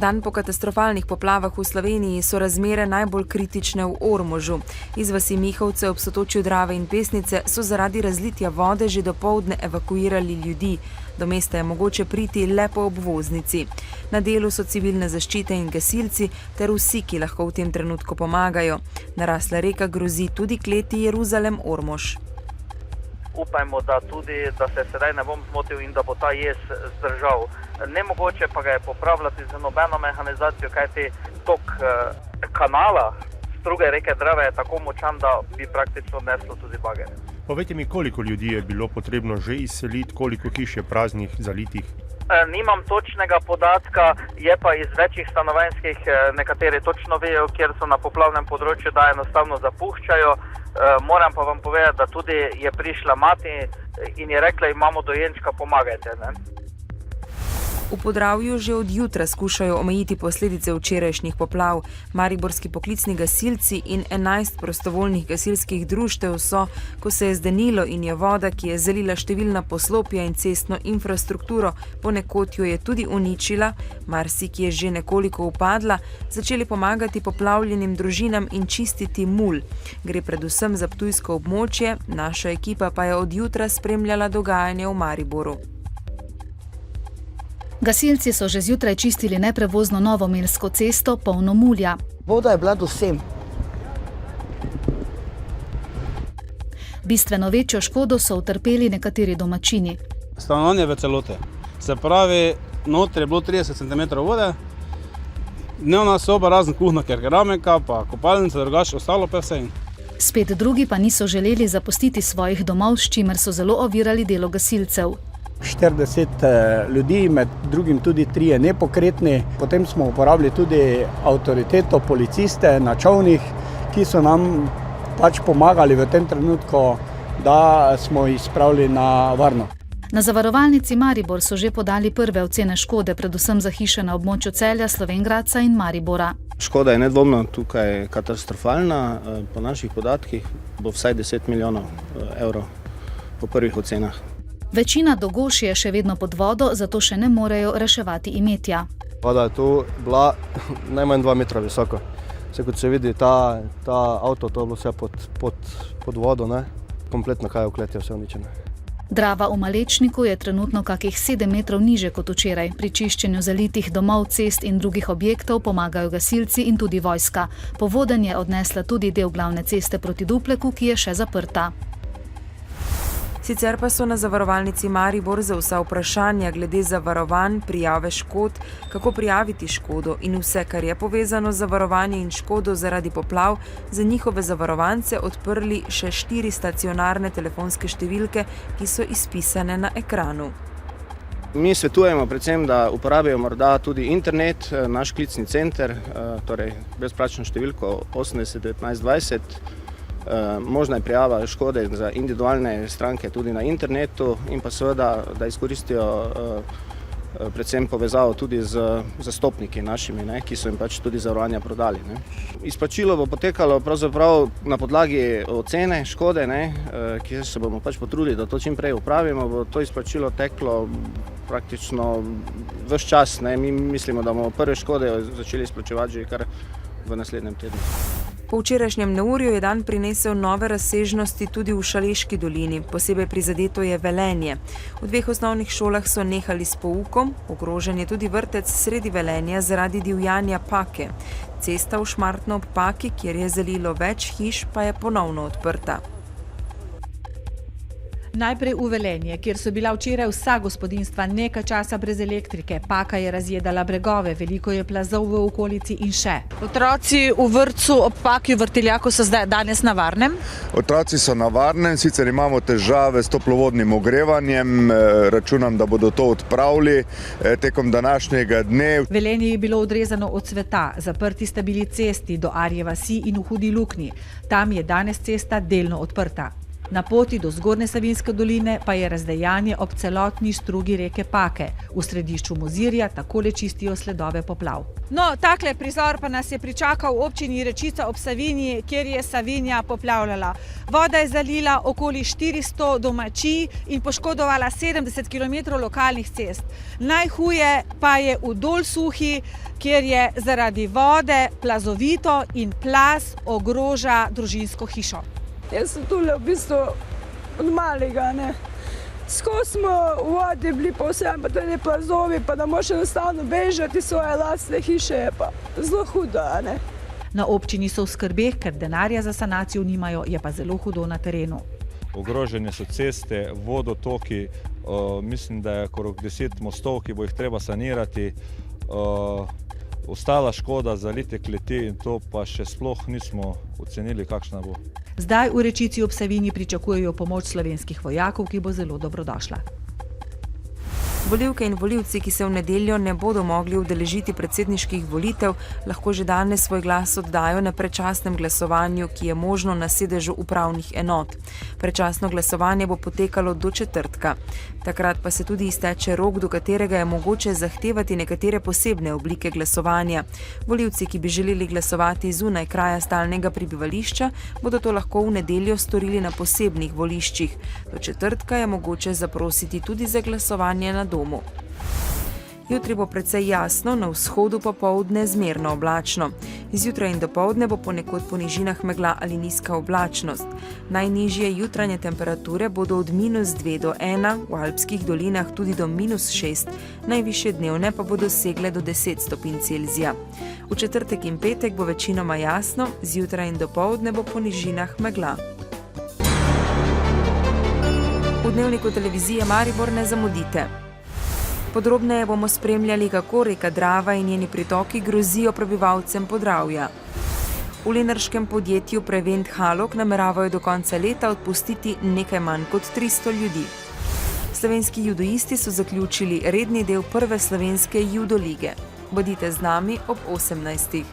Dan po katastrofalnih poplavah v Sloveniji so razmere najbolj kritične v Ormožu. Iz vasi Mihovce ob sotočju Drave in Pesnice so zaradi razlitja vode že dopoldne evakuirali ljudi. Do mesta je mogoče priti le po obvoznici. Na delu so civilne zaščite in gasilci ter vsi, ki lahko v tem trenutku pomagajo. Narasla reka grozi tudi kleti Jeruzalem-Ormož. Upajmo, da se sedaj ne bom zmotil in da bo ta jez zdržal. Nemogoče pa ga je popravljati z nobeno mehanizacijo, kajti tok kanala struge reke Drave je tako močan, da bi praktično neslo tudi bager. Povejte mi, koliko ljudi je bilo potrebno že izseliti, koliko hiš je praznih, zalitih? Nimam točnega podatka, je pa iz večjih stanovanjskih, nekateri točno vejo, kjer so na poplavnem področju, da enostavno zapuščajo. Moram pa vam povedati, da tudi je prišla mati in je rekla, imamo dojenčka, pomagajte. Ne? V Podravju že od jutra skušajo omejiti posledice včerajšnjih poplav. Mariborski poklicni gasilci in 11 prostovoljnih gasilskih društev so, ko se je zdenilo in je voda, ki je zalila številna poslopja in cestno infrastrukturo, ponekod jo je tudi uničila, marsikje je že nekoliko upadla, začeli pomagati poplavljenim družinam in čistiti mulj. Gre predvsem za ptujsko območje, naša ekipa pa je od jutra spremljala dogajanje v Mariboru. Gasilci so že zjutraj čistili neprevozno Novomelsko cesto, polno mulja. Voda je bila do sem. Bistveno večjo škodo so utrpeli nekateri domačini. Stanovanje v celote. Se pravi, notri je bilo 30 cm vode, dnevna soba, razen kuhna, keramika, pa kopalnica, drugače ostalo pa vse. Spet drugi pa niso želeli zapustiti svojih domov, s čimer so zelo ovirali delo gasilcev. 40 ljudi, med drugim tudi 3 nepokretni. Potem smo uporabili tudi avtoriteto, policiste na čolnih, ki so nam pač pomagali v tem trenutku, da smo jih spravili na varno. Na zavarovalnici Maribor so že podali prve ocene škode, predvsem za hiše na območju Celja, Slovenj Gradca in Maribora. Škoda je nedvomno tukaj katastrofalna. Po naših podatkih bo vsaj 10 milijonov evrov po prvih ocenah. Večina dogoš je še vedno pod vodo, zato še ne morejo reševati imetja. Voda je tu bila najmanj 2 metra visoko. Vse kot se vidi, ta avto, to je bilo vse pod vodo, ne? Kompletno kaj je v kleti, vse uničeno. Drava v Malečniku je trenutno kakih 7 metrov niže kot včeraj. Pri čiščenju zalitih domov, cest in drugih objektov pomagajo gasilci in tudi vojska. Povodenje je odnesla tudi del glavne ceste proti Dupleku, ki je še zaprta. Sicer pa so na zavarovalnici Maribor za vsa vprašanja glede zavarovanj, prijave škod, kako prijaviti škodo in vse, kar je povezano z zavarovanjem in škodo zaradi poplav, za njihove zavarovance odprli še 4 stacionarne telefonske številke, ki so izpisane na ekranu. Mi svetujemo predvsem, da uporabijo morda tudi internet, naš klicni center, torej brezplačno številko 80 19 20. Možna je prijava škode za individualne stranke tudi na internetu in pa seveda, da izkoristijo predvsem povezavo tudi z zastopniki našimi, ki so jim pač tudi zavarovanja prodali. Izplačilo bo potekalo pravzaprav na podlagi ocene škode, kjer se bomo pač potrudili, da to čim prej upravimo. Bo to izplačilo teklo praktično ves čas. Mi mislimo, da bomo prve škode začeli izplačevati že kar v naslednjem tednu. Po včerajšnjem neurju je dan prinesel nove razsežnosti tudi v Šaleški dolini, posebej prizadeto je Velenje. V 2 osnovnih šolah so nehali s poukom, ogrožen je tudi vrtec sredi Velenja zaradi divjanja pake. Cesta v Šmartno ob Paki, kjer je zalilo več hiš, pa je ponovno odprta. Najprej v Velenje, kjer so bila včeraj vsa gospodinjstva nekaj časa brez elektrike. Paka je razjedala bregove, veliko je plazov v okolici in še. Otroci v vrtcu ob Paki v Vrtiljaku so danes na varnem? Otroci so na varnem, sicer imamo težave s toplovodnim ogrevanjem, računam, da bodo to odpravili tekom današnjega dne. Velenje je bilo odrezano od sveta, zaprti sta bili cesti do Arje vasi in v Hudi luknji. Tam je danes cesta delno odprta. Na poti do Zgornje Savinjske doline pa je razdejanje ob celotni strugi reke Pake. V središču Mozirja takole čistijo sledove poplav. No, takle prizor pa nas je pričakal v občini Rečica ob Savinji, kjer je Savinja poplavljala. Voda je zalila okoli 400 domačij in poškodovala 70 km lokalnih cest. Najhuje pa je v Dol Suhi, kjer je zaradi vode plazovito in plaz ogroža družinsko hišo. Jaz sem tule v bistvu od malega, ne. Skozi smo v vodi bili pa vse, pa tudi plazovi, pa da moraš enostavno bežati svoje lastne hiše, je pa zelo hudo, ne. Na občini so v skrbeh, ker denarja za sanacijo nimajo, je pa zelo hudo na terenu. Ogrožene so ceste, vodotoki, mislim, da je okrog 10 mostov, ki bo jih treba sanirati. Ostala škoda za lite kleti in to pa še sploh nismo ocenili, kakšna bo. Zdaj v Rečici ob Savinji pričakujejo pomoč slovenskih vojakov, ki bo zelo dobrodošla. Volivke in volivci, ki se v nedeljo ne bodo mogli udeležiti predsedniških volitev, lahko že danes svoj glas oddajo na predčasnem glasovanju, ki je možno na sedežu upravnih enot. Predčasno glasovanje bo potekalo do četrtka. Takrat pa se tudi izteče rok, do katerega je mogoče zahtevati nekatere posebne oblike glasovanja. Volivci, ki bi želeli glasovati zunaj kraja stalnega prebivališča, bodo to lahko v nedeljo storili na posebnih voliščih. Do četrtka je mogoče zaprositi tudi za glasovanje na domu. Jutri bo precej jasno, na vzhodu popoldne zmerno oblačno. Izjutraj in dopoldne bo ponekod po nižinah megla ali nizka oblačnost. Najnižje jutranje temperature bodo od -2 do 1, v alpskih dolinah tudi do -6, najvišje dnevne pa bodo segle do 10 stopinj Celzija. V četrtek in petek bo večinoma jasno, zjutraj in dopoldne bo po nižinah megla. V dnevniku televizije Maribor ne zamudite. Podrobneje bomo spremljali, kako reka Drava in njeni pritoki grozijo prebivalcem Podravja. V lenarškem podjetju Prevent Halog nameravajo do konca leta odpustiti nekaj manj kot 300 ljudi. Slovenski judoisti so zaključili redni del prve slovenske judo lige. Bodite z nami ob 18.